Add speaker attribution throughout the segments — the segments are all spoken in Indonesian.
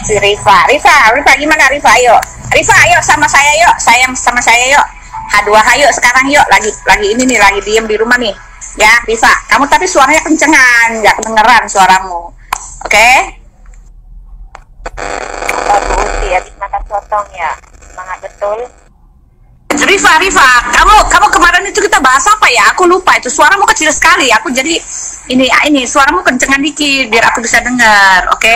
Speaker 1: Si Rifa gimana Rifa? Ayo sama saya yuk, sayang sama saya yuk. H2 hayo sekarang yuk, lagi ini nih, lagi diem di rumah nih. Ya, Rifa, kamu tapi suaranya kencengan, nggak kedengeran suaramu. Oke?
Speaker 2: Bu Uti habis makan sotong ya, semangat betul.
Speaker 1: Rifa, kamu kemarin itu kita bahas apa ya? Aku lupa itu, suaramu kecil sekali. Aku jadi ini suaramu kencengan dikit biar aku bisa dengar, oke?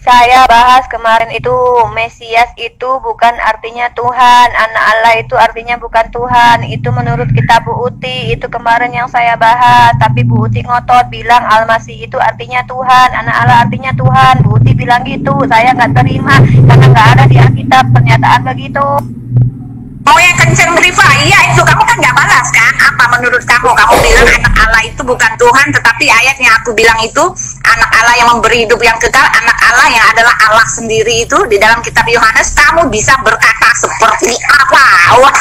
Speaker 2: Saya bahas kemarin itu Mesias itu bukan artinya Tuhan, anak Allah itu artinya bukan Tuhan. Itu menurut kitab Bu Uti, itu kemarin yang saya bahas. Tapi Bu Uti ngotot bilang Al-Masih itu artinya Tuhan, anak Allah artinya Tuhan. Bu Uti bilang gitu, saya nggak terima karena nggak ada di Alkitab pernyataan begitu.
Speaker 1: Mau yang kenceng Rifa, iya itu kamu kan nggak balas kan? Apa menurut kamu? Kamu bilang anak Allah itu bukan Tuhan, tetapi ayat yang aku bilang itu anak Allah yang memberi hidup yang kekal, anak Allah yang adalah Allah sendiri itu di dalam kitab Yohanes, kamu bisa berkata seperti apa? Wah,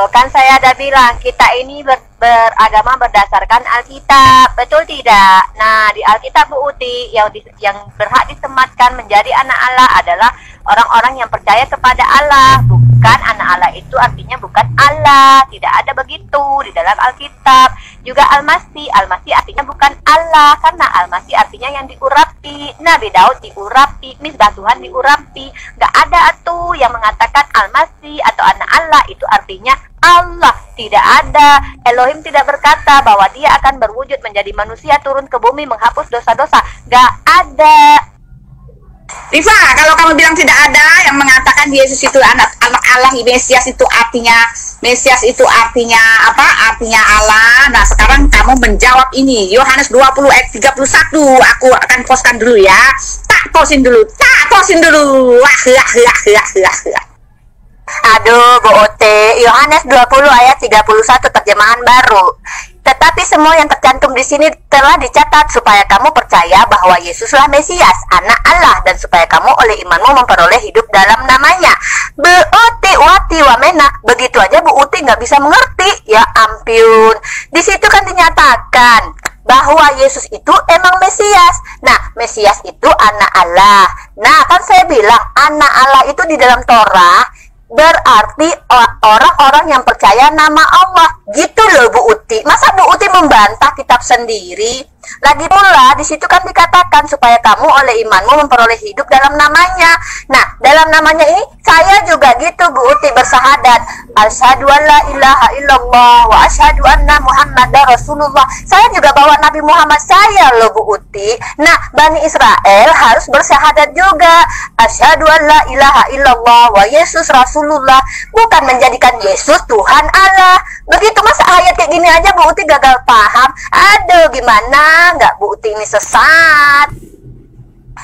Speaker 2: Kan saya ada bilang kita ini beragama berdasarkan Alkitab, betul tidak? Nah, di Alkitab Bu Uti yang berhak disematkan menjadi anak Allah adalah orang-orang yang percaya kepada Allah, bukan anak Allah itu artinya bukan Allah. Tidak ada begitu di dalam Alkitab. Juga Al-Masih artinya bukan Allah, karena Al-Masih artinya yang diurapi. Nabi Daud diurapi, misbah Tuhan diurapi. Gak ada tuh yang mengatakan Al-Masih atau anak Allah itu artinya Allah. Tidak ada. Elohim tidak berkata bahwa dia akan berwujud menjadi manusia turun ke bumi menghapus dosa-dosa. Gak ada.
Speaker 1: Rifa, kalau kamu bilang tidak ada yang mengatakan Yesus itu anak Allah, Mesias itu artinya apa? Artinya Allah. Nah, sekarang kamu menjawab ini. Yohanes 20 ayat 31. Aku akan postkan dulu ya. Tak posin dulu.
Speaker 2: Aduh, Bu Ote, Yohanes 20 ayat 31 terjemahan baru. Tetapi semua yang tercantum di sini telah dicatat supaya kamu percaya bahwa Yesuslah Mesias, anak Allah, dan supaya kamu oleh imanmu memperoleh hidup dalam namanya. Bu Uti wati wamena, begitu aja Bu Uti nggak bisa mengerti. Ya ampun, di situ kan dinyatakan bahwa Yesus itu emang Mesias. Nah, Mesias itu anak Allah. Nah, kan saya bilang anak Allah itu di dalam Torah berarti orang-orang yang percaya nama Allah. Gitu loh Bu Uti. Masa Bu Uti membantah kitab sendiri? Lagi pula di situ kan dikatakan supaya kamu oleh imanmu memperoleh hidup dalam namanya. Nah, dalam namanya ini saya juga gitu Bu Uti bersahadat. Asyhadu an la ilaha illallah wa asyhadu anna Muhammadar Rasulullah. Saya juga bawa Nabi Muhammad saya loh Bu Uti. Nah, Bani Israel harus bersahadat juga. Asyhadu an la ilaha illallah wa Yesus Rasulullah. Bukan menjadikan Yesus Tuhan Allah. Begitu masa ayat kayak gini aja Bu Uti gagal paham. Aduh, gimana? Nggak Bu Uti ini sesat.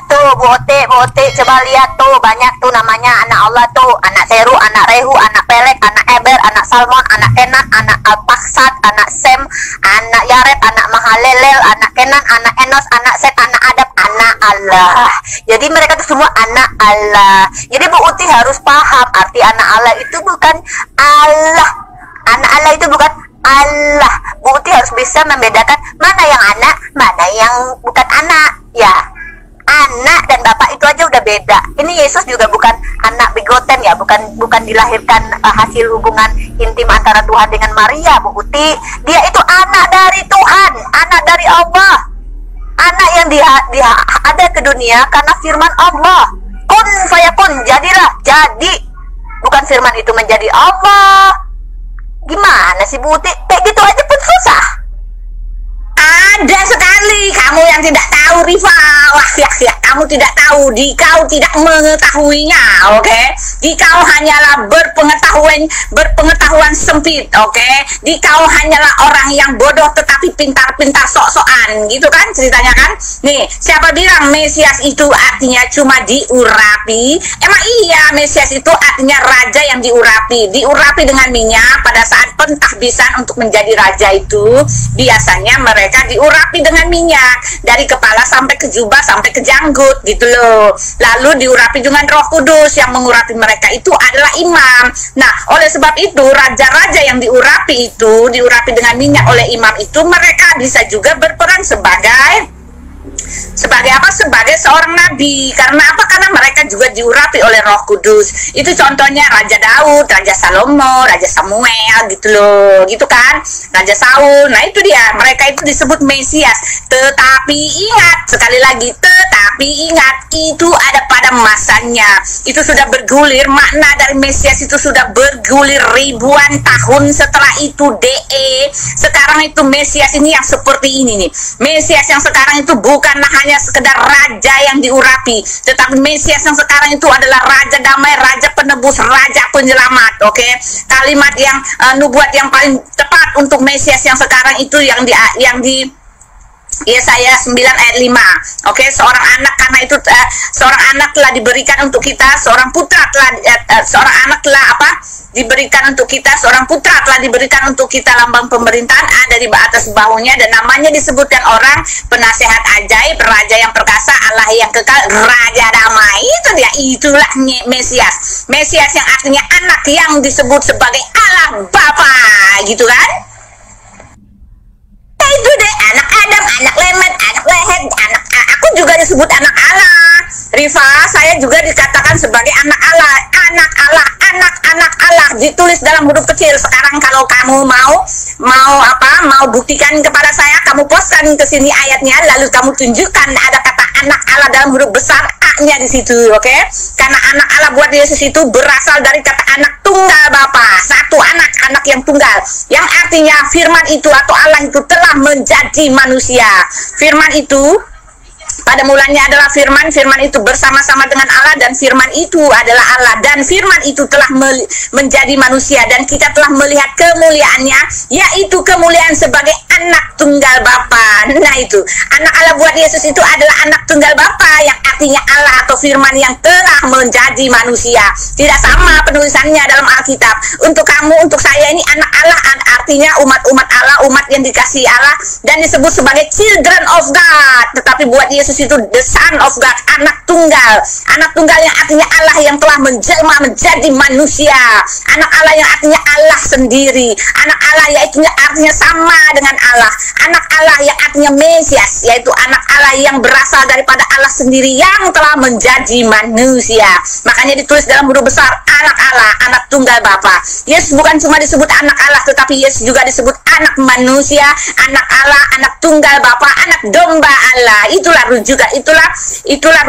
Speaker 2: Tuh Bu Uti coba lihat tuh, banyak tuh namanya anak Allah tuh. Anak Seru, anak Rehu, anak Pelek, anak Eber, anak Salmon, anak Enak, anak Alpaksat, anak Sem, anak Yaret, anak Mahalelel, anak Kenan, anak Enos, anak Set, anak Adab, anak Allah. Jadi mereka tuh semua anak Allah. Jadi Bu Uti harus paham arti anak Allah itu bukan Allah. Anak Allah itu bukan Allah. Bu Uti harus bisa membedakan mana yang anak, mana yang bukan anak. Ya, anak dan bapak itu aja udah beda. Ini Yesus juga bukan anak begoten ya, bukan dilahirkan hasil hubungan intim antara Tuhan dengan Maria, Bu Uti. Dia itu anak dari Tuhan, anak dari Allah. Anak yang dia ada ke dunia karena firman Allah. Kun fayakun, jadilah, jadi. Bukan firman itu menjadi Allah. Gimana sih Bu Uti? Kayak gitu aja pun susah.
Speaker 1: Ada sekali kamu yang tidak tahu Rifa. Wah ya, kamu tidak tahu, kau tidak mengetahuinya, oke? Kau hanyalah berpengetahuan sempit, oke? Kau hanyalah orang yang bodoh tetapi pintar-pintar sok-sokan, gitu kan ceritanya kan? Nih, siapa bilang Mesias itu artinya cuma diurapi? Emang iya, Mesias itu artinya raja yang diurapi dengan minyak. Pada saat pentahbisan untuk menjadi raja itu biasanya mereka diurapi dengan minyak dari kepala sampai ke jubah sampai ke janggut gitu loh. Lalu diurapi dengan Roh Kudus. Yang mengurapi mereka itu adalah imam. Nah, oleh sebab itu raja-raja yang diurapi dengan minyak oleh imam itu mereka bisa juga berperan sebagai Sebagai apa? Sebagai seorang nabi. Karena apa? Karena mereka juga diurapi oleh Roh Kudus. Itu contohnya Raja Daud, Raja Salomo, Raja Samuel gitu loh, gitu kan, Raja Saul. Nah itu dia, mereka itu disebut Mesias. Tetapi ingat, sekali lagi, tetapi ingat, itu ada pada masanya. Itu sudah bergulir, makna dari Mesias itu sudah bergulir ribuan tahun setelah itu Sekarang itu Mesias ini yang seperti ini nih. Mesias yang sekarang itu bukanlah hanya sekedar raja yang diurapi, tetapi Mesias yang sekarang itu adalah raja damai, raja penebus, raja penyelamat. Oke, kalimat yang nubuat yang paling tepat untuk Mesias yang sekarang itu yang di Yesaya 9 ayat 5. Oke, seorang anak, karena itu seorang anak telah diberikan untuk kita, seorang putra telah seorang anak telah apa? Diberikan untuk kita, seorang putra telah diberikan untuk kita, lambang pemerintahan ada di atas bahunya, dan namanya disebutkan orang penasehat ajaib, raja yang perkasa, Allah yang kekal, raja damai. Itu dia, itulah Mesias. Mesias yang artinya anak yang disebut sebagai Allah Bapa, gitu kan? Itu deh, anak Adam, anak Lemet, anak Lehet, aku juga disebut anak Allah. Rifa, saya juga dikatakan sebagai anak Allah, anak Allah, anak Allah, ditulis dalam huruf kecil. Sekarang kalau kamu mau buktikan kepada saya, kamu postkan ke sini ayatnya, lalu kamu tunjukkan ada kata anak Allah dalam huruf besar, A-nya di situ, oke? Karena anak Allah buat Yesus itu berasal dari kata anak tunggal Bapa, satu anak yang tunggal, yang artinya firman itu atau Allah itu telah menjadi manusia. Firman itu pada mulanya adalah firman itu bersama-sama dengan Allah, dan firman itu adalah Allah, dan firman itu telah menjadi manusia, dan kita telah melihat kemuliaannya, yaitu kemuliaan sebagai anak tunggal Bapa. Nah itu, anak Allah buat Yesus itu adalah anak tunggal Bapa, yang artinya Allah atau firman yang telah menjadi manusia. Tidak sama penulisannya dalam Alkitab. Untuk kamu, untuk saya ini anak Allah, artinya umat-umat Allah, umat yang dikasihi Allah, dan disebut sebagai children of God. Tetapi buat Yesus itu the son of God, anak tunggal yang artinya Allah yang telah menjelma menjadi manusia, anak Allah yang artinya Allah sendiri, anak Allah yaitu artinya sama dengan Allah, anak Allah yang artinya Mesias, yaitu anak Allah yang berasal daripada Allah sendiri yang telah menjadi manusia. Makanya ditulis dalam huruf besar anak Allah, anak tunggal Bapa. Yesus bukan cuma disebut anak Allah, tetapi Yesus juga disebut anak manusia, anak Allah, anak tunggal Bapa, anak domba Allah. Itulah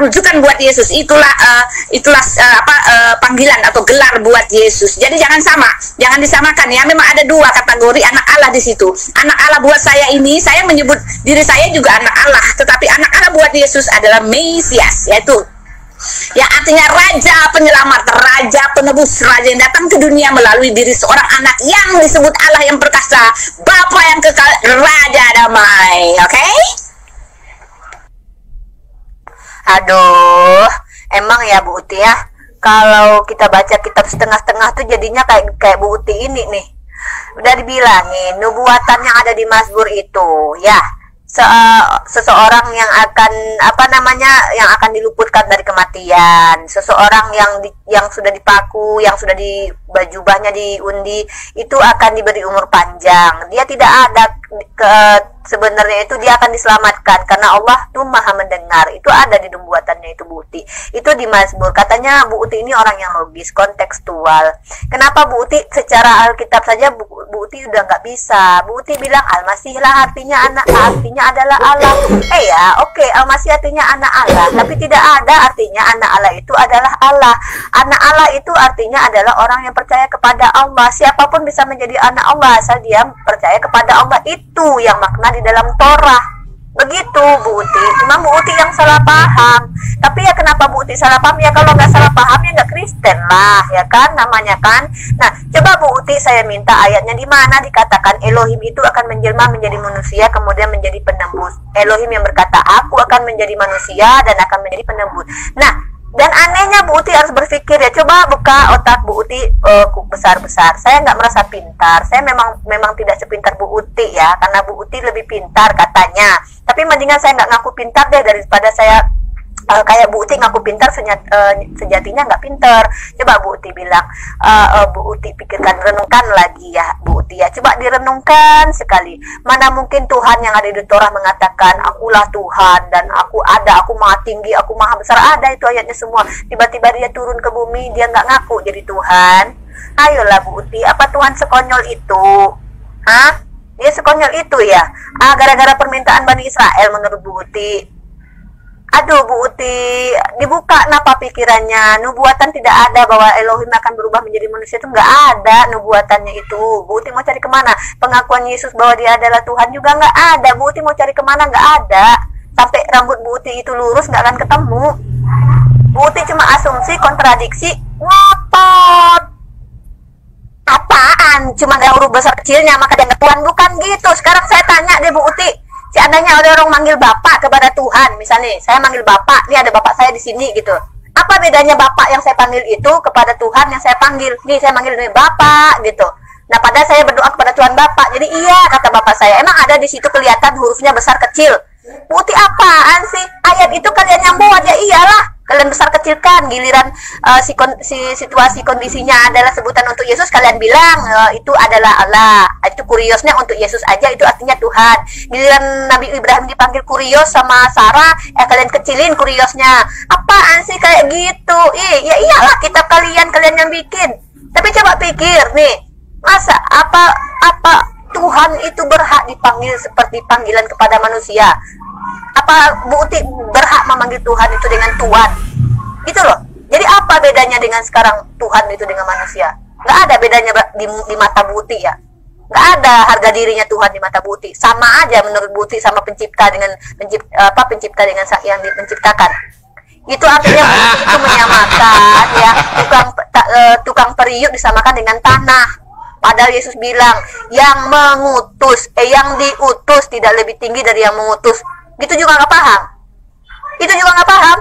Speaker 1: rujukan buat Yesus. Itulah panggilan atau gelar buat Yesus. Jadi jangan disamakan ya. Memang ada dua kategori anak Allah di situ. Anak Allah buat saya ini, saya menyebut diri saya juga anak Allah, tetapi anak Allah buat Yesus adalah Mesias, yaitu yang artinya raja penyelamat, raja penebus, raja yang datang ke dunia melalui diri seorang anak yang disebut Allah yang perkasa, Bapa yang kekal, raja damai. Oke?
Speaker 2: Aduh, emang ya Bu Uti ya, kalau kita baca kitab setengah-setengah tuh jadinya kayak Bu Uti ini nih. Udah dibilangin nubuatan yang ada di Mazmur itu ya, seseorang yang akan yang akan diluputkan dari kematian, seseorang yang sudah dipaku, yang sudah jubahnya diundi, itu akan diberi umur panjang. Dia tidak ada sebenarnya itu dia akan diselamatkan karena Allah tuh maha mendengar. Itu ada di nubuatannya itu Bu Uti. Itu di Mazmur. Katanya Bu Uti ini orang yang logis, kontekstual. Kenapa Bu Uti secara Alkitab saja Bu Uti udah nggak bisa. Bu Uti bilang Al-Masih lah artinya adalah Allah. Oke, Al-Masih artinya anak Allah, tapi tidak ada artinya anak Allah itu adalah Allah. Anak Allah itu artinya adalah orang yang percaya kepada Allah. Siapapun bisa menjadi anak Allah asal dia percaya kepada Allah. Itu yang makna di dalam Torah. Begitu Bu Uti. Cuma Bu Uti yang salah paham. Tapi ya kenapa Bu Uti salah paham? Ya kalau nggak salah paham ya nggak Kristen lah, ya kan namanya kan. Nah coba Bu Uti saya minta ayatnya di mana dikatakan Elohim itu akan menjelma menjadi manusia kemudian menjadi penembus. Elohim yang berkata aku akan menjadi manusia dan akan menjadi penembus. Nah dan anehnya Bu Uti harus berpikir ya, coba buka otak Bu Uti besar-besar. Saya nggak merasa pintar, saya memang tidak sepintar Bu Uti ya, karena Bu Uti lebih pintar katanya. Tapi mendingan saya nggak ngaku pintar deh daripada saya kayak Bu Uti ngaku pintar, sejatinya nggak pintar. Coba Bu Uti bilang, Bu Uti pikirkan, renungkan lagi ya Bu Uti ya, coba direnungkan sekali. Mana mungkin Tuhan yang ada di Torah mengatakan akulah Tuhan dan aku ada, aku maha tinggi, aku maha besar, ada itu ayatnya semua. Tiba-tiba dia turun ke bumi, dia nggak ngaku jadi Tuhan. Ayolah Bu Uti, apa Tuhan sekonyol itu? Hah? Dia sekonyol itu ya? Gara-gara permintaan Bani Israel menurut Bu Uti. Aduh Bu Uti, dibuka kenapa pikirannya? Nubuatan tidak ada bahwa Elohim akan berubah menjadi manusia, itu nggak ada nubuatannya itu. Bu Uti mau cari kemana? Pengakuan Yesus bahwa dia adalah Tuhan juga nggak ada. Bu Uti mau cari kemana? Nggak ada. Sampai rambut Bu Uti itu lurus nggak akan ketemu. Bu Uti cuma asumsi, kontradiksi, ngotot. Apaan? Cuma ada huruf besar kecilnya maka dia nggak Tuhan, bukan gitu. Sekarang saya tanya deh Bu Uti. Seandainya ada orang manggil Bapak kepada Tuhan, misalnya saya manggil Bapak, nih ada Bapak saya di sini gitu. Apa bedanya Bapak yang saya panggil itu kepada Tuhan yang saya panggil? Nih saya manggil nih Bapak gitu. Nah padahal saya berdoa kepada Tuhan Bapak. Jadi iya kata Bapak saya. Emang ada di situ kelihatan hurufnya besar kecil? Putih apaan sih? Ayat itu kalian yang buat ya iyalah. Kalian besar kecilkan, giliran situasi kondisinya adalah sebutan untuk Yesus, kalian bilang itu adalah Allah. Itu kuriosnya untuk Yesus aja, itu artinya Tuhan. Giliran Nabi Ibrahim dipanggil kurios sama Sarah, kalian kecilin kuriosnya. Apaan sih kayak gitu? Ya iyalah kitab kalian yang bikin. Tapi coba pikir nih, masa apa Tuhan itu berhak dipanggil seperti panggilan kepada manusia? Apa Bu Uti berhak memanggil Tuhan itu dengan Tuhan? Gitu loh. Jadi apa bedanya dengan sekarang Tuhan itu dengan manusia? Nggak ada bedanya di mata Bu Uti ya. Nggak ada harga dirinya Tuhan di mata Bu Uti. Sama aja menurut Bu Uti sama pencipta dengan pencipta dengan yang menciptakan. Itu artinya Bu Uti itu menyamakan ya tukang periuk disamakan dengan tanah. Padahal Yesus bilang yang diutus tidak lebih tinggi dari yang mengutus. Gitu juga nggak paham. Itu juga nggak paham.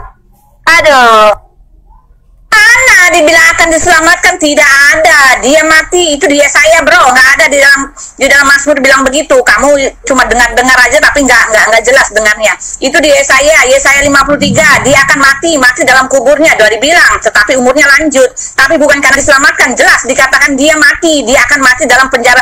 Speaker 2: Aduh.
Speaker 1: Mana dibilang akan diselamatkan, tidak ada. Dia mati, itu dia saya bro, nggak ada di dalam Mazmur bilang begitu. Kamu cuma dengar aja tapi nggak jelas dengarnya. Itu di Yesaya 53, dia akan mati dalam kuburnya. Doa dibilang, tetapi umurnya lanjut. Tapi bukan karena diselamatkan, jelas dikatakan dia mati, dia akan mati dalam penjara,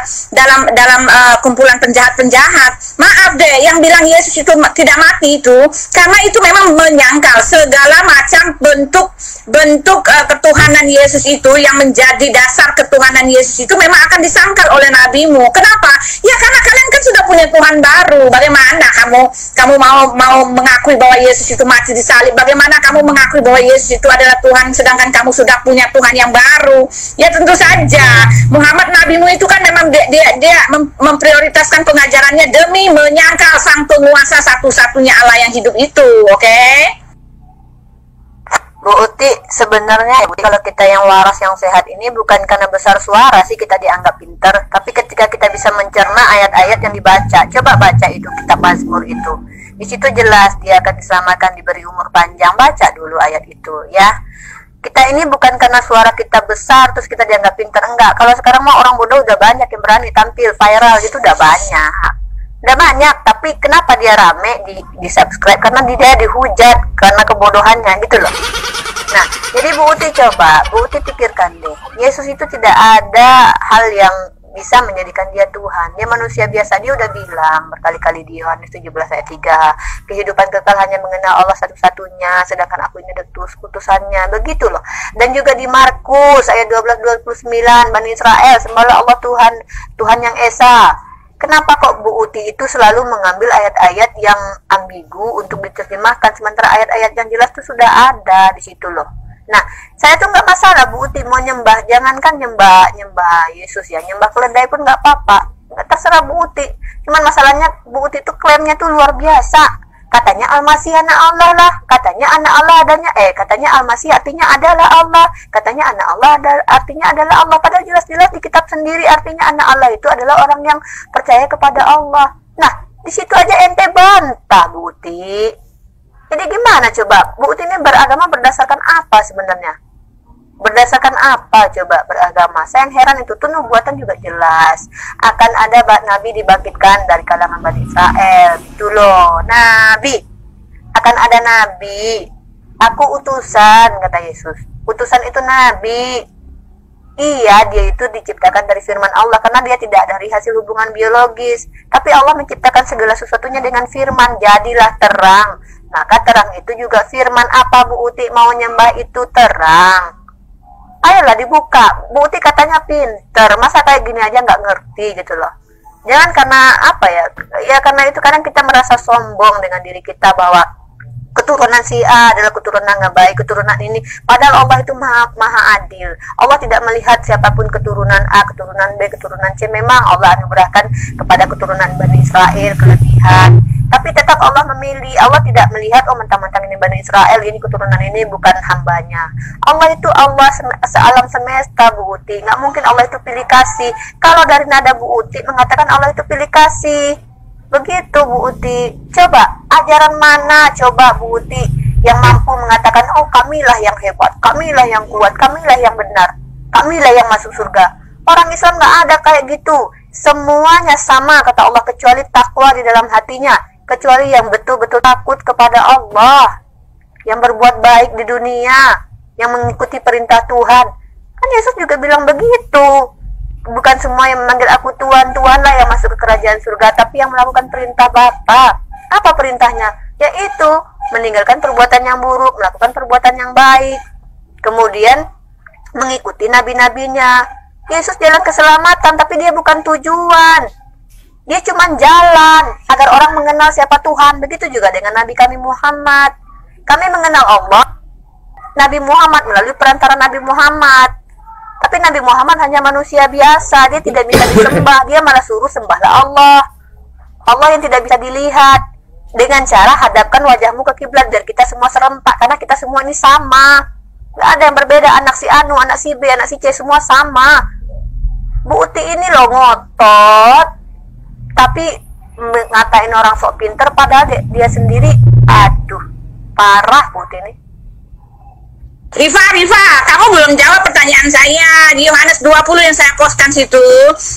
Speaker 1: dalam kumpulan penjahat. Maaf deh, yang bilang Yesus itu tidak mati itu karena itu memang menyangkal segala macam bentuk ketuhanan Yesus itu, yang menjadi dasar ketuhanan Yesus itu memang akan disangkal oleh nabimu. Kenapa? Ya karena kalian kan sudah punya Tuhan baru. Bagaimana kamu mau mengakui bahwa Yesus itu mati di salib? Bagaimana kamu mengakui bahwa Yesus itu adalah Tuhan sedangkan kamu sudah punya Tuhan yang baru? Ya tentu saja Muhammad nabimu itu kan memang dia memprioritaskan pengajarannya demi menyangkal sang penguasa satu-satunya Allah yang hidup itu. Oke?
Speaker 2: Bu Uti, sebenarnya kalau kita yang waras, yang sehat ini bukan karena besar suara sih kita dianggap pintar, tapi ketika kita bisa mencerna ayat-ayat yang dibaca. Coba baca itu kitab Mazmur itu. Di situ jelas dia akan diselamatkan, diberi umur panjang. Baca dulu ayat itu ya. Kita ini bukan karena suara kita besar terus kita dianggap pintar, enggak. Kalau sekarang mah orang bodoh udah banyak yang berani tampil viral, itu udah banyak, tapi kenapa dia rame di subscribe? Karena dia dihujat karena kebodohannya gitu loh. Nah, jadi Bu Uti coba, Bu Uti pikirkan deh, Yesus itu tidak ada hal yang bisa menjadikan dia Tuhan. Dia manusia biasa. Dia udah bilang berkali-kali di Yohanes 17 ayat 3, kehidupan kekal hanya mengenal Allah satu-satunya, sedangkan aku ini adalah utusannya. Begitu loh. Dan juga di Markus ayat 12-29, Bani Israel, sembahlah Allah Tuhan yang Esa. Kenapa kok Bu Uti itu selalu mengambil ayat-ayat yang ambigu untuk diterjemahkan, sementara ayat-ayat yang jelas itu sudah ada di situ loh. Nah, saya tuh nggak masalah Bu Uti mau nyembah, jangankan nyembah Yesus ya, nyembah keledai pun nggak apa-apa, nggak terserah Bu Uti. Cuman masalahnya Bu Uti tuh klaimnya tuh luar biasa. Katanya Al-Masih anak Allah lah, katanya anak Allah adanya, katanya Al-Masih artinya adalah Allah, katanya anak Allah artinya adalah Allah. Padahal jelas-jelas di kitab sendiri artinya anak Allah itu adalah orang yang percaya kepada Allah. Nah, di situ aja ente bantah Bu Uti. Jadi gimana coba? Bu Uti ini beragama berdasarkan apa sebenarnya? Berdasarkan apa coba beragama? Saya yang heran itu tuh nubuatan juga jelas. Akan ada nabi dibangkitkan dari kalangan Bani Israel. Gitu loh. Nabi. Akan ada nabi Aku utusan, kata Yesus. Utusan itu nabi. Iya, dia itu diciptakan dari firman Allah karena dia tidak dari hasil hubungan biologis. Tapi Allah menciptakan segala sesuatunya dengan firman. Jadilah terang. Maka terang itu juga firman. Apa Bu Uti mau nyembah itu terang? Ayolah dibuka. Bu Uti katanya pinter. Masa kayak gini aja nggak ngerti gitu loh. Jangan karena apa ya? Ya karena itu kadang kita merasa sombong dengan diri kita bahwa keturunan si A adalah keturunan nggak baik, keturunan ini. Padahal Allah itu maha adil. Allah tidak melihat siapapun keturunan A, keturunan B, keturunan C. Memang Allah anugerahkan kepada keturunan Bani Israel kelebihan. Tapi tetap Allah memilih. Allah tidak melihat, oh mentang-mentang ini Bani Israel, ini keturunan ini bukan hambanya. Allah itu Allah sealam semesta, Bu Uti. Nggak mungkin Allah itu pilih kasih. Kalau dari nada Bu Uti mengatakan Allah itu pilih kasih. Begitu Bu Uti. Coba ajaran mana coba Bu Uti yang mampu mengatakan oh kamilah yang hebat, kamilah yang kuat, kamilah yang benar, kamilah yang masuk surga. Orang Islam nggak ada kayak gitu. Semuanya sama kata Allah kecuali takwa di dalam hatinya, kecuali yang betul-betul takut kepada Allah, yang berbuat baik di dunia, yang mengikuti perintah Tuhan. Kan Yesus juga bilang begitu. Bukan semua yang memanggil aku Tuhan, Tuhanlah yang masuk ke kerajaan surga, tapi yang melakukan perintah Bapa. Apa perintahnya? Yaitu meninggalkan perbuatan yang buruk, melakukan perbuatan yang baik. Kemudian mengikuti nabi-nabinya. Yesus jalan keselamatan, tapi dia bukan tujuan. Dia cuma jalan agar orang mengenal siapa Tuhan. Begitu juga dengan Nabi kami Muhammad. Kami mengenal Allah, Nabi Muhammad melalui perantara Nabi Muhammad. Tapi Nabi Muhammad hanya manusia biasa, dia tidak bisa disembah, dia malah suruh sembahlah Allah. Allah yang tidak bisa dilihat. Dengan cara hadapkan wajahmu ke kiblat biar kita semua serempak, karena kita semua ini sama. Gak ada yang berbeda, anak si Anu, anak si B, anak si C, semua sama. Bu Uti ini loh ngotot, tapi ngatain orang sok pinter, padahal dia sendiri, aduh, parah Bu Uti ini.
Speaker 1: Rifa, kamu belum jawab pertanyaan saya di Yohanes 20 yang saya postkan situ.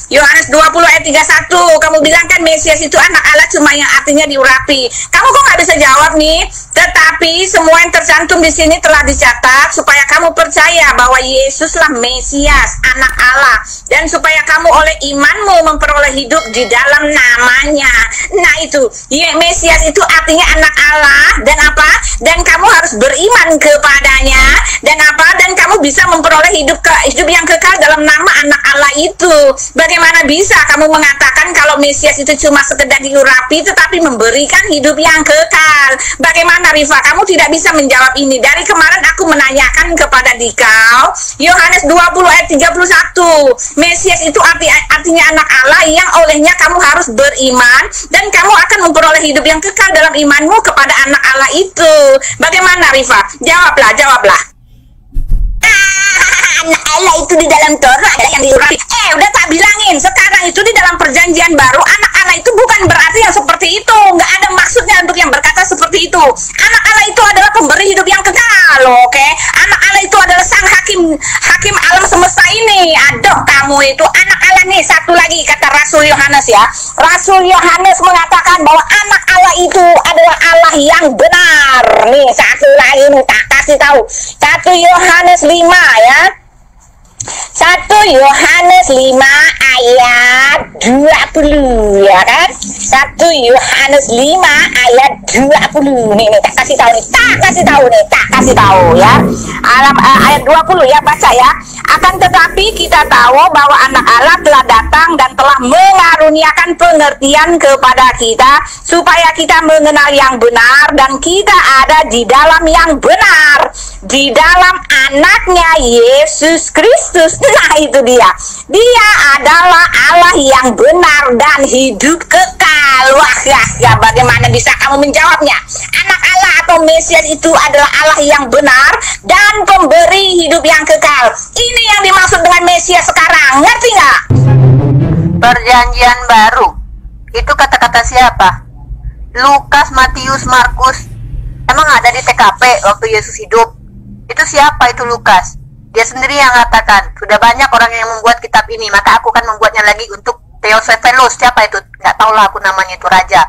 Speaker 1: Yohanes 20 ayat 31, kamu bilang kan Mesias itu anak Allah cuma yang artinya diurapi. Kamu kok nggak bisa jawab nih? Tetapi semua yang tercantum di sini telah dicatat supaya kamu percaya bahwa Yesuslah Mesias, anak Allah, dan supaya kamu oleh imanmu memperoleh hidup di dalam namanya. Nah itu, Mesias itu artinya anak Allah, dan apa? Dan kamu harus beriman kepadanya. Dan apa? Dan kamu bisa memperoleh hidup yang kekal dalam nama anak Allah itu. Bagaimana bisa kamu mengatakan kalau Mesias itu cuma sekedar diurapi tetapi memberikan hidup yang kekal? Bagaimana Rifa? Kamu tidak bisa menjawab ini. Dari kemarin aku menanyakan kepada dikau, Yohanes 20 ayat 31, Mesias itu artinya anak Allah yang olehnya kamu harus beriman dan kamu akan memperoleh hidup yang kekal dalam imanmu kepada anak Allah itu. Bagaimana Rifa? Jawablah. Anak Allah itu di dalam Torah ada yang diurapi. Udah tak bilangin, sekarang itu di dalam perjanjian baru anak Allah itu bukan berarti yang seperti itu. Nggak ada maksudnya untuk yang berkata seperti itu. Anak Allah itu adalah pemberi hidup yang kekal, oke? Anak Allah itu adalah sang hakim alam semesta ini. Aduh, kamu itu anak Allah nih. Satu lagi kata Rasul Yohanes ya. Rasul Yohanes mengatakan bahwa anak Allah itu adalah Allah yang benar. Nih, satu lagi nih tak kasih tahu. 1 Yohanes 5 ya. 1 Yohanes 5 ayat 20 ya kan. 1 Yohanes 5 ayat 20 nih tak kasih tahu ya. Ayat 20 ya, baca ya. Akan tetapi kita tahu bahwa anak Allah telah datang dan telah mengaruniakan pengertian kepada kita supaya kita mengenal yang benar dan kita ada di dalam yang benar, di dalam anaknya Yesus Kristus. Nah itu dia adalah Allah yang benar dan hidup kekal. Wah ya, bagaimana bisa kamu menjawabnya? Anak Allah atau Mesias itu adalah Allah yang benar dan pemberi hidup yang kekal. Ini yang dimaksud dengan Mesias sekarang, ngerti nggak?
Speaker 2: Perjanjian baru itu kata-kata siapa? Lukas, Matius, Markus. Emang ada di TKP waktu Yesus hidup? Itu siapa itu Lukas? Dia sendiri yang mengatakan, sudah banyak orang yang membuat kitab ini, maka aku akan membuatnya lagi untuk Theophilus. Siapa itu? Nggak tahu lah aku namanya, itu raja.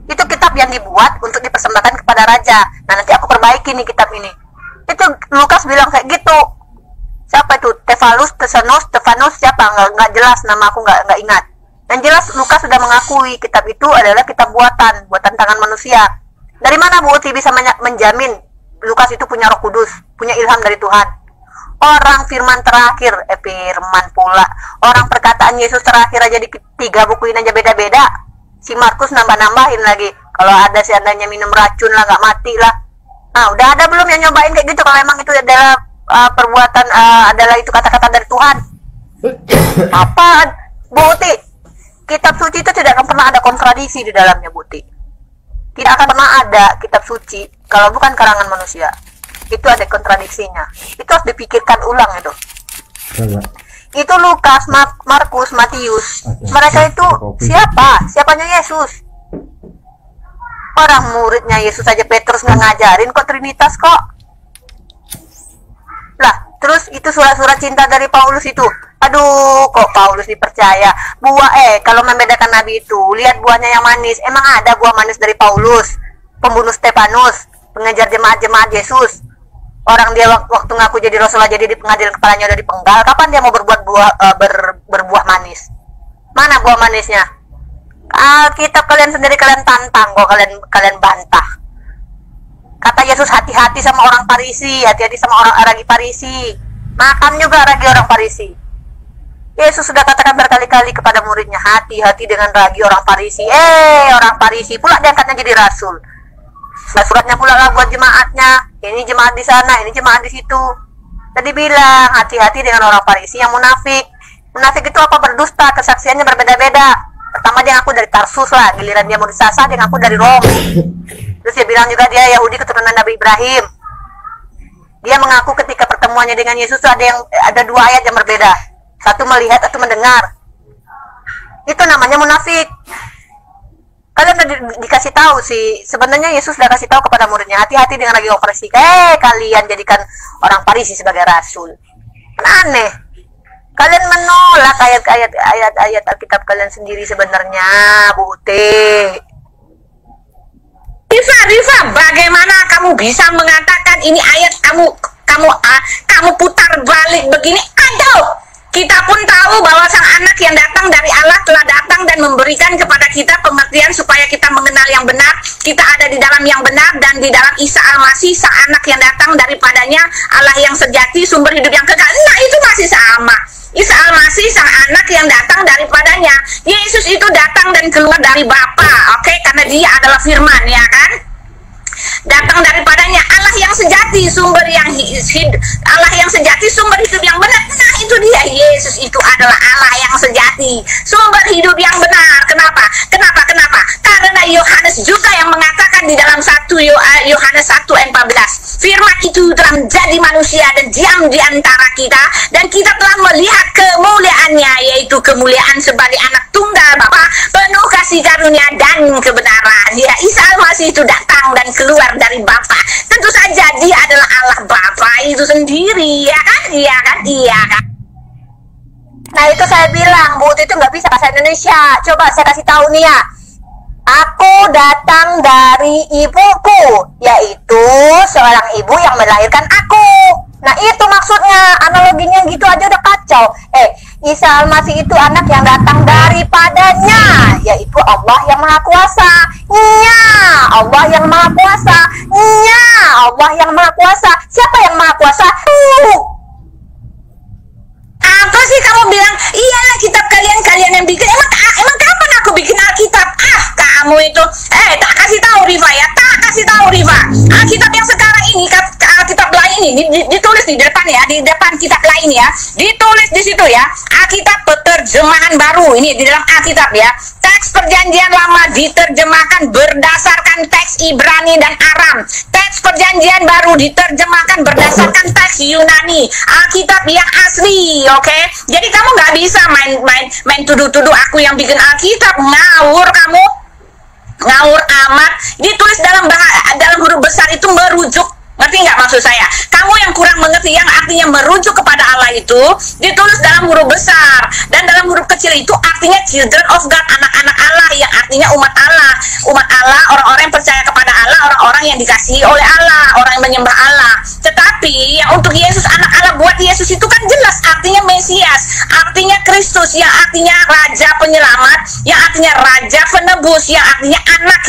Speaker 2: Itu kitab yang dibuat untuk dipersembahkan kepada raja. Nah nanti aku perbaiki ini kitab ini. Itu Lukas bilang kayak gitu. Siapa itu? Stefanus siapa? Nggak jelas, nama aku nggak ingat. Yang jelas Lukas sudah mengakui kitab itu adalah kitab buatan tangan manusia. Dari mana Bu Uti bisa menjamin Lukas itu punya Roh Kudus, punya ilham dari Tuhan? Orang firman terakhir, firman pula. Orang perkataan Yesus terakhir aja di 3 buku ini aja beda-beda. Si Markus nambah-nambahin lagi. Kalau ada seandainya minum racun lah, nggak mati lah. Nah, udah ada belum yang nyobain kayak gitu? Kalau emang itu adalah perbuatan, adalah itu kata-kata dari Tuhan. Apa, Bu Uti? Kitab suci itu tidak akan pernah ada kontradiksi di dalamnya, Bu Uti. Tidak akan pernah ada kitab suci kalau bukan karangan manusia. Itu ada kontradiksinya. Itu harus dipikirkan ulang itu. Itu Lukas, Markus, Matius. Mereka itu siapa? Siapanya Yesus? Orang muridnya Yesus aja Petrus nggak ngajarin kok Trinitas kok. Lah, terus itu surat-surat cinta dari Paulus itu. Aduh, kok Paulus dipercaya? Kalau membedakan nabi itu, lihat buahnya yang manis. Emang ada buah manis dari Paulus, pembunuh Stefanus, pengejar jemaat-jemaat Yesus. Orang dia waktu ngaku jadi Rasulullah, jadi di pengadilan kepalanya udah dipenggal. Kapan dia mau berbuah manis? Mana buah manisnya? Alkitab kalian sendiri kalian tantang kok, kalian bantah. Kata Yesus, hati-hati sama orang Farisi, hati-hati sama orang ragi Farisi. Makan juga ragi orang Farisi. Yesus sudah katakan berkali-kali kepada muridnya, hati-hati dengan ragi orang Farisi. Orang Farisi pula diangkatnya jadi rasul. Nah, suratnya pula lah buat jemaatnya. Ini jemaat di sana, ini jemaat di situ. Tadi bilang, hati-hati dengan orang Farisi yang munafik. Munafik itu apa? Berdusta, kesaksiannya berbeda-beda. Pertama dia ngaku dari Tarsus lah, giliran dia mau disasar dia ngaku dari Rom. Terus dia bilang juga dia Yahudi keturunan Nabi Ibrahim. Dia mengaku ketika pertemuannya dengan Yesus ada 2 ayat yang berbeda. Satu melihat, satu mendengar. Itu namanya munafik. Kalian udah dikasih tahu sih, sebenarnya Yesus sudah kasih tahu kepada muridnya, hati-hati dengan ragi orang Farisi. Kalian jadikan orang Farisi sebagai rasul. Kan aneh. Kalian menolak ayat Alkitab kalian sendiri sebenarnya, Bu Uti.
Speaker 1: Riva, bagaimana kamu bisa mengatakan ini ayat kamu putar balik begini? Aduh, kita pun tahu bahwa sang anak yang datang dari Allah telah datang dan memberikan kepada kita pengertian supaya kita mengenal yang benar. Kita ada di dalam yang benar dan di dalam Isa Al-Masih, sang anak yang datang daripadanya, Allah yang sejati, sumber hidup yang kekal. Nah, itu masih sama. Isa Al-Masih, sang anak yang datang daripadanya. Yesus itu datang dan keluar dari Bapa, oke? Karena dia adalah firman, ya kan? Datang daripadanya Allah yang sejati, sumber yang hidup, Allah yang sejati, sumber hidup yang benar. Nah, itu dia, Yesus itu adalah Allah yang sejati, sumber hidup yang benar. Kenapa? Karena Yohanes juga yang mengatakan di dalam Yohanes 1:14, firman itu telah menjadi manusia dan diam di antara kita, dan kita telah melihat kemuliaannya, yaitu kemuliaan sebagai anak tunggal Bapa, penuh kasih karunia dan kebenaran. Ya, Isa Al-Masih itu datang dan keluar dari Bapa. Tentu saja dia adalah Allah Bapa itu sendiri, ya kan? Iya kan?
Speaker 2: Nah, itu saya bilang, Bu Uti itu nggak bisa bahasa Indonesia. Coba saya kasih tahu nih ya. Aku datang dari ibuku, yaitu seorang ibu yang melahirkan aku. Nah, itu maksudnya, analoginya gitu aja udah kacau. Isa Al-Masih itu anak yang datang daripadanya, yaitu Allah yang Maha Kuasa. Allah yang Maha Kuasa. Allah yang Maha Kuasa. Siapa yang Maha Kuasa?
Speaker 1: Apa sih kamu bilang? Iyalah kitab kalian yang bikin. Emang kapan aku bikin Alkitab? Kamu itu tak kasih tahu Riva ya, Alkitab yang sekarang ini, Alkitab lain ini ditulis di depan ya, di depan kitab lain ya, ditulis di situ ya, Alkitab penerjemahan baru ini di dalam Alkitab ya. Teks perjanjian lama diterjemahkan berdasarkan teks Ibrani dan Aram. Teks perjanjian baru diterjemahkan berdasarkan teks Yunani. Alkitab yang asli, oke? Jadi kamu nggak bisa main tuduh-tuduh aku yang bikin Alkitab. Ngawur kamu, ngawur amat. Ditulis dalam huruf besar itu merujuk. Ngerti nggak maksud saya? Kamu yang kurang mengerti yang artinya merujuk kepada Allah itu ditulis dalam huruf besar, dan dalam huruf kecil itu artinya children of God, anak-anak Allah, yang artinya umat Allah, orang-orang yang percaya kepada Allah, orang-orang yang dikasihi oleh Allah, orang yang menyembah Allah. Tetapi yang untuk Yesus anak Allah, buat Yesus itu kan jelas artinya Mesias, artinya Kristus, yang artinya Raja Penyelamat, yang artinya Raja Penebus, yang artinya anak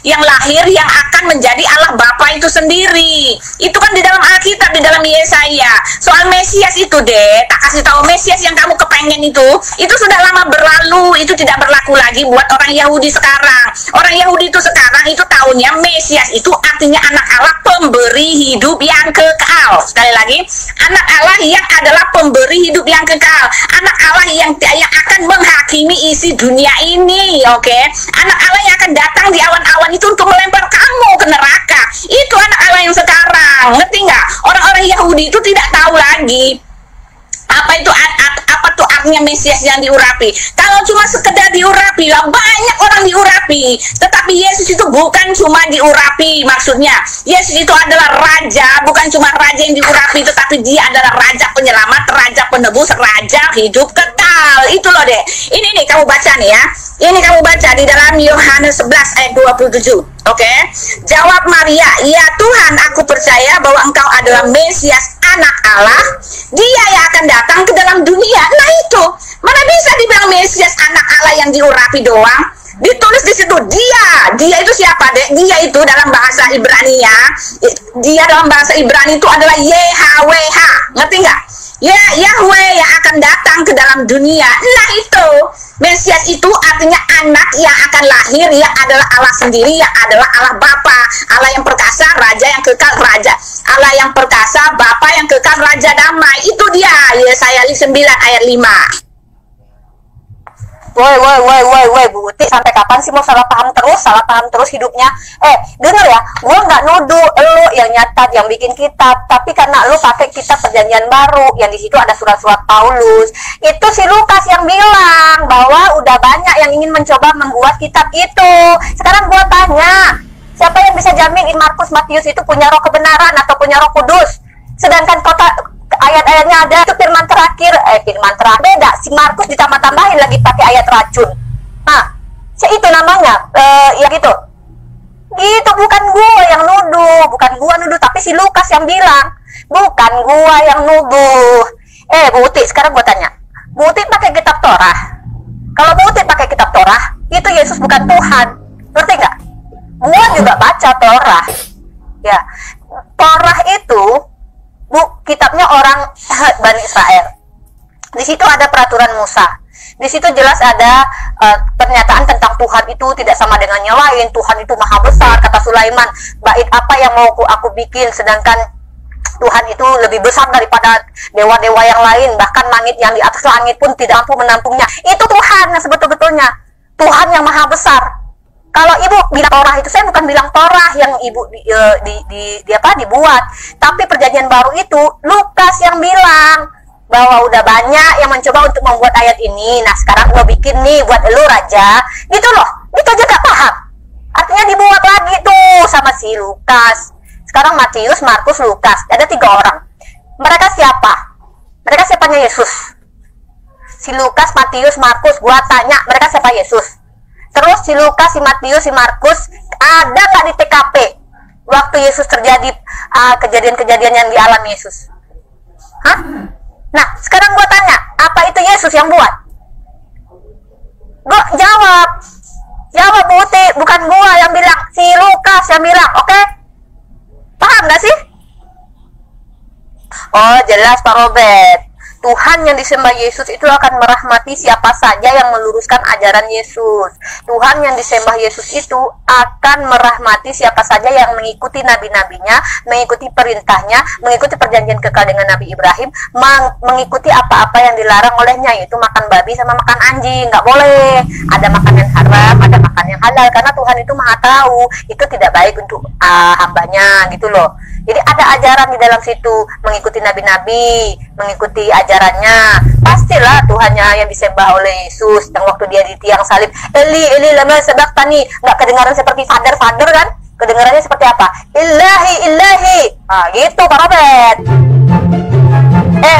Speaker 1: yang lahir yang akan menjadi Allah Bapa itu sendiri. Itu kan di dalam Alkitab, di dalam Yesaya. Soal Mesias itu deh, tak kasih tahu, Mesias yang kamu kepengen itu sudah lama berlalu, itu tidak berlaku lagi buat orang Yahudi sekarang. Orang Yahudi itu sekarang itu tahunya Mesias itu artinya anak Allah pemberi hidup yang kekal. Sekali lagi, anak Allah yang adalah pemberi hidup yang kekal, anak Allah yang akan menghakimi isi dunia ini. Oke, anak Allah yang akan datang di awan-awan itu untuk melempar kamu ke neraka. Itu anak Allah yang sekarang. Ngerti nggak? Orang-orang Yahudi itu tidak tahu lagi apa tuh artinya Mesias yang diurapi. Kalau cuma sekedar diurapi lah, banyak orang diurapi, tetapi Yesus itu bukan cuma diurapi. Maksudnya Yesus itu adalah raja, bukan cuma raja yang diurapi, tetapi dia adalah Raja Penyelamat, Raja Penebus, Raja hidup kekal. Itu loh deh. Ini nih kamu baca nih ya, ini kamu baca di dalam Yohanes 11 ayat 27. Oke, jawab Maria, ya Tuhan, aku percaya bahwa engkau adalah Mesias, anak Allah, dia yang akan datang ke dalam dunia. Nah itu, mana bisa dibilang Mesias anak Allah yang diurapi doang? Ditulis di situ dia itu siapa deh? Dia itu dalam bahasa Ibrani-nya, dia dalam bahasa Ibrani itu adalah YHWH, ngerti nggak? Ya, Yahweh yang akan datang ke dalam dunia. Nah itu, Mesias itu artinya anak yang akan lahir, yang adalah Allah sendiri, yang adalah Allah Bapa, Allah yang perkasa, Raja yang kekal, Raja Allah yang perkasa, Bapa yang kekal, Raja damai. Itu dia, Yesaya 9 ayat 5.
Speaker 2: Woi, Bu Uti, sampai kapan sih mau salah paham terus hidupnya? Denger ya, gue nggak nuduh lo yang nyatat, yang bikin kitab, tapi karena lo pakai kitab Perjanjian Baru, yang di situ ada surat-surat Paulus, itu si Lukas yang bilang bahwa udah banyak yang ingin mencoba membuat kitab itu. Sekarang gue tanya, siapa yang bisa jamin Markus, Matius itu punya roh kebenaran atau punya roh kudus? Sedangkan ayat-ayatnya ada itu firman terakhir beda, si Markus ditambah-tambahin lagi pakai ayat racun. Nah, itu namanya ya gitu, bukan gua yang nuduh, tapi si Lukas yang bilang, bukan gua yang nuduh. Bu Uti, sekarang gua tanya, Bu Uti pakai kitab Torah? Kalau Bu Uti pakai kitab Torah, itu Yesus bukan Tuhan, ngerti nggak? Gua juga baca Torah, ya. Torah itu kitabnya orang Bani Israel. Di situ ada peraturan Musa. Di situ jelas ada pernyataan tentang Tuhan itu tidak sama dengan yang lain. Tuhan itu maha besar, kata Sulaiman. Bait apa yang mau aku bikin, sedangkan Tuhan itu lebih besar daripada dewa-dewa yang lain. Bahkan langit yang di atas langit pun tidak mampu menampungnya. Itu Tuhan yang sebetul-betulnya, Tuhan yang maha besar. Kalau ibu bilang Torah itu, saya bukan bilang Torah yang ibu dibuat, tapi Perjanjian Baru itu Lukas yang bilang bahwa udah banyak yang mencoba untuk membuat ayat ini. Nah sekarang gue bikin nih buat lu Raja, gitu loh. Itu aja gak paham. Artinya dibuat lagi tuh sama si Lukas. Sekarang Matius, Markus, Lukas, ada 3 orang. Mereka siapa? Mereka siapanya Yesus. Si Lukas, Matius, Markus, gue tanya mereka siapa Yesus. Terus si Lukas, si Matius, si Markus ada nggak di TKP waktu Yesus terjadi kejadian-kejadian yang dialami Yesus? Hah? Nah, sekarang gue tanya, apa itu Yesus yang buat? Gue jawab Bu Uti, bukan gue yang bilang, si Lukas yang bilang, oke? Paham nggak sih? Oh, jelas Pak Robert. Tuhan yang disembah Yesus itu akan merahmati siapa saja yang meluruskan ajaran Yesus. Tuhan yang disembah Yesus itu akan merahmati siapa saja yang mengikuti nabi-nabinya, mengikuti perintahnya, mengikuti perjanjian kekal dengan Nabi Ibrahim, mengikuti apa-apa yang dilarang olehnya, yaitu makan babi sama makan anjing. Nggak boleh. Ada makan yang haram, ada makan yang halal, karena Tuhan itu maha tahu itu tidak baik untuk hambanya, gitu loh. Jadi ada ajaran di dalam situ, mengikuti nabi-nabi, mengikuti ajarannya. Pastilah Tuhannya yang disembah oleh Yesus yang waktu dia di tiang salib, Eli lama sabaqtani, nggak kedengaran seperti father kan? Kedengarannya seperti apa? Ilahi. Nah, gitu Pak Robert.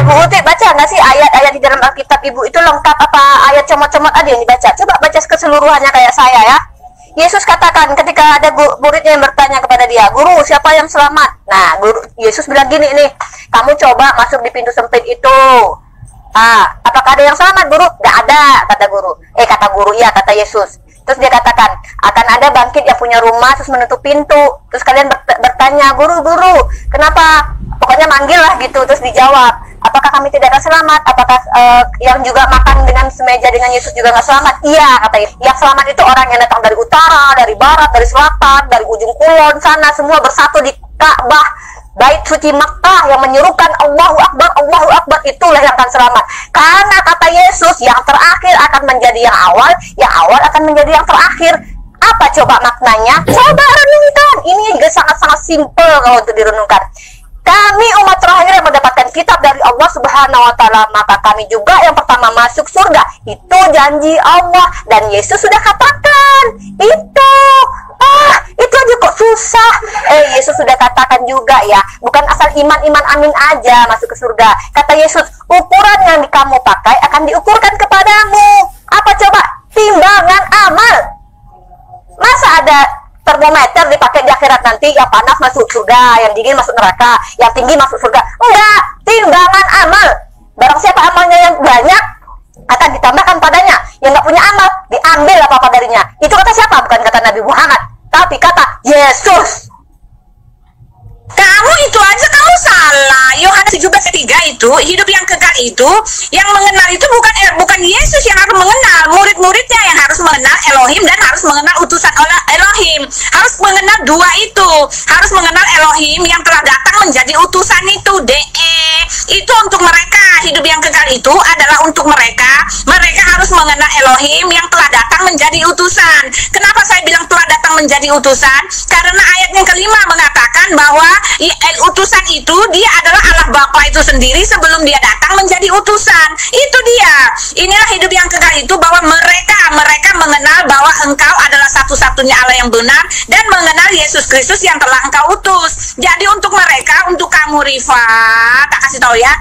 Speaker 2: Bu Uti, baca nggak sih ayat-ayat di dalam Alkitab Ibu itu lengkap apa ayat comot-comot aja yang dibaca? Coba baca keseluruhannya kayak saya ya. Yesus katakan ketika ada muridnya yang bertanya kepada dia, Guru, siapa yang selamat? Nah, Yesus bilang gini nih, kamu coba masuk di pintu sempit itu. Apakah ada yang selamat, guru? Nggak ada, kata guru. Kata guru, iya, kata Yesus. Terus dia katakan, akan ada bangkit yang punya rumah terus menutup pintu. Terus kalian bertanya, guru, kenapa? Pokoknya manggil lah gitu. Terus dijawab, apakah kami tidak akan selamat? Apakah yang juga makan dengan semeja dengan Yesus juga nggak selamat? Iya, kata Yesus. Yang selamat itu orang yang datang dari utara, dari barat, dari selatan, dari ujung kulon sana, semua bersatu di Ka'bah, Bait suci Makkah, yang menyerukan Allahu Akbar, Allahu Akbar, itulah yang akan selamat. Karena kata Yesus, yang terakhir akan menjadi yang awal akan menjadi yang terakhir. Apa coba maknanya? Coba renungkan. Ini juga sangat-sangat simpel kalau untuk direnungkan. Kami umat terakhir yang mendapatkan kitab dari Allah Subhanahu wa Ta'ala, maka kami juga yang pertama masuk surga. Itu janji Allah, dan Yesus sudah katakan itu aja kok susah. Yesus sudah katakan juga ya, bukan asal iman amin aja masuk ke surga. Kata Yesus, ukuran yang kamu pakai akan diukurkan kepadamu. Apa coba? Timbangan amal. Masa ada termometer dipakai di akhirat nanti, yang panas masuk surga, yang dingin masuk neraka, yang tinggi masuk surga? Enggak, timbangan amal. Barang siapa amalnya yang banyak, akan ditambahkan padanya. Yang nggak punya amal, diambil apa-apa darinya. Itu kata siapa? Bukan kata Nabi Muhammad, tapi kata Yesus.
Speaker 1: Kamu itu aja kamu salah. Yohanes 17:3 itu, hidup yang kekal itu, yang mengenal itu bukan Yesus yang harus mengenal, murid-muridnya yang harus mengenal Elohim dan harus mengenal utusan Elohim. Harus mengenal dua itu, harus mengenal Elohim yang telah datang menjadi utusan itu. Itu untuk mereka. Hidup yang kekal itu adalah untuk mereka. Mereka harus mengenal Elohim yang telah datang menjadi utusan. Kenapa saya bilang telah datang menjadi utusan? Karena ayat yang kelima mengatakan bahwa utusan itu dia adalah Allah Bapa itu sendiri sebelum dia datang menjadi utusan. Itu dia. Inilah hidup yang kekal itu, bahwa mereka mengenal bahwa engkau adalah satu-satunya Allah yang benar dan mengenal Yesus Kristus yang telah engkau utus. Jadi untuk mereka, untuk kamu Rifa, tak kasih tahu ya,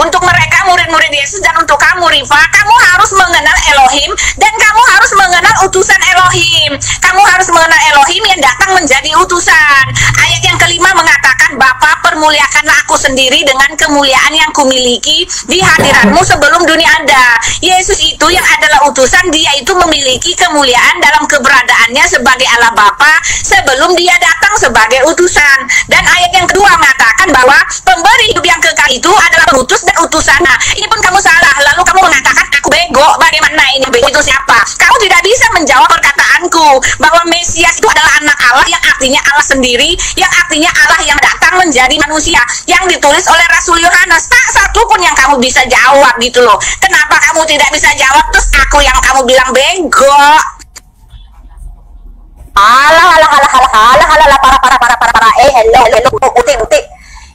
Speaker 1: untuk mereka murid-murid Yesus dan untuk kamu Rifa, kamu harus mengenal Elohim dan kamu harus mengenal utusan Elohim. Kamu harus mengenal Elohim yang datang menjadi utusan. Ayat yang kelima mengatakan, Bapa, permuliakanlah aku sendiri dengan kemuliaan yang kumiliki di hadiratmu sebelum dunia ada. Yesus itu yang adalah utusan, dia itu memiliki kemuliaan dalam keberadaannya sebagai Allah Bapa sebelum dia datang sebagai utusan. Dan ayat yang kedua mengatakan bahwa pemberi hidup yang kekal itu adalah pengutus dan utusan. Nah, ini pun kamu salah. Lalu kamu mengatakan aku bego. Bagaimana ini bego itu siapa? Kamu tidak bisa menjawab perkataanku bahwa Mesias itu adalah anak Allah, yang artinya Allah sendiri, yang artinya Allah yang datang menjadi manusia, yang ditulis oleh Rasul Yohanes. Tak satu pun yang kamu bisa jawab gitu loh. Kenapa kamu tidak bisa jawab? Terus aku yang kamu bilang bego.
Speaker 2: Alah, para. Hello, buti.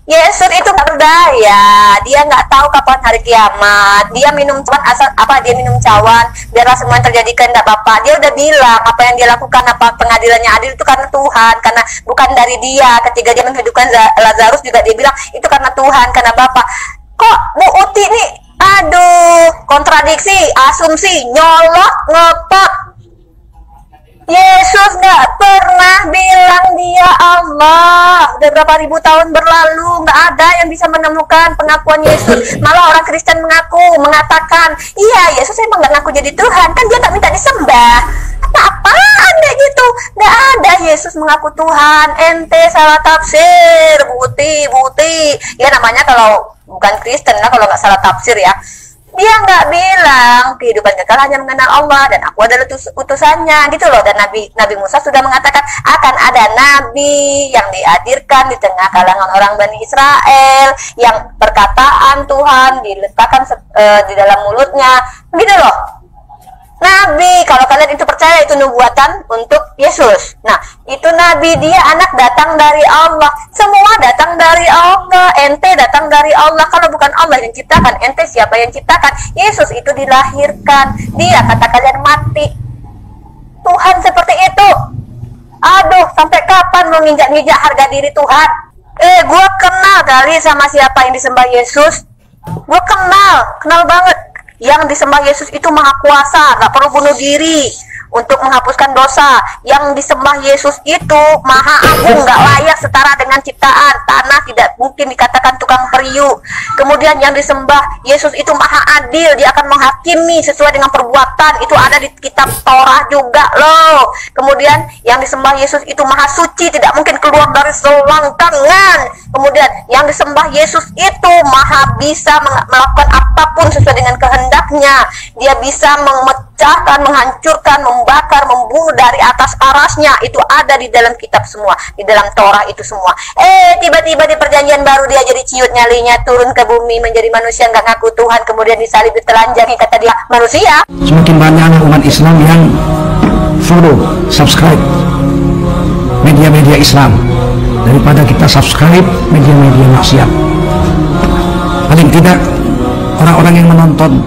Speaker 2: Yesus itu nggak berdaya, dia nggak tahu kapan hari kiamat. Dia minum cawan dia minum cawan biarlah semua yang terjadi kehendak Bapa. Dia udah bilang apa yang dia lakukan, apa pengadilannya adil itu karena Tuhan, karena bukan dari dia. Ketika dia menghidupkan Lazarus juga dia bilang itu karena Tuhan, karena Bapa. Kok Bu Uti nih, aduh, kontradiksi, asumsi, nyolot, ngepot. Yesus gak pernah bilang dia Allah. Udah berapa ribu tahun berlalu, gak ada yang bisa menemukan pengakuan Yesus. Malah orang Kristen mengatakan, iya Yesus emang gak ngaku jadi Tuhan, kan dia gak minta disembah. Apa-apaan deh gitu. Gak ada Yesus mengaku Tuhan. Ente salah tafsir, Buti. Ya namanya kalau bukan Kristen lah kalau gak salah tafsir ya. Dia nggak bilang kehidupan kekal hanya mengenal Allah dan aku adalah utusannya gitu loh. Dan Nabi Musa sudah mengatakan akan ada nabi yang dihadirkan di tengah kalangan orang Bani Israel, yang perkataan Tuhan diletakkan di dalam mulutnya gitu loh. Nabi, kalau kalian itu percaya itu nubuatan untuk Yesus. Nah, itu Nabi, dia anak datang dari Allah. Semua datang dari Allah. Ente datang dari Allah. Kalau bukan Allah yang ciptakan, ente siapa yang ciptakan? Yesus itu dilahirkan. Dia kata kalian mati. Tuhan seperti itu. Aduh, sampai kapan mau nginjak-nginjak harga diri Tuhan? Gue kenal kali sama siapa yang disembah Yesus. Gue kenal banget. Yang disembah Yesus itu maha kuasa, gak perlu bunuh diri. untuk menghapuskan dosa. Yang disembah Yesus itu maha agung, nggak layak setara dengan ciptaan. Tanah tidak mungkin dikatakan tukang periuk. Kemudian yang disembah Yesus itu maha adil, dia akan menghakimi sesuai dengan perbuatan. Itu ada di kitab Torah juga loh. Kemudian yang disembah Yesus itu maha suci, tidak mungkin keluar dari selangkangan. Kemudian yang disembah Yesus itu maha bisa melakukan apapun sesuai dengan kehendaknya. Dia bisa memecahkan, menghancurkan, membakar, membunuh dari atas arasnya. Itu ada di dalam kitab semua, di dalam Torah itu semua. Tiba-tiba di perjanjian baru dia jadi ciut nyalinya, turun ke bumi menjadi manusia, nggak ngaku Tuhan, kemudian disalib, ditelanjangi, kata dia manusia.
Speaker 3: Semakin banyak umat Islam yang follow, subscribe media-media Islam daripada kita subscribe media-media maksiat. Paling tidak orang-orang yang menonton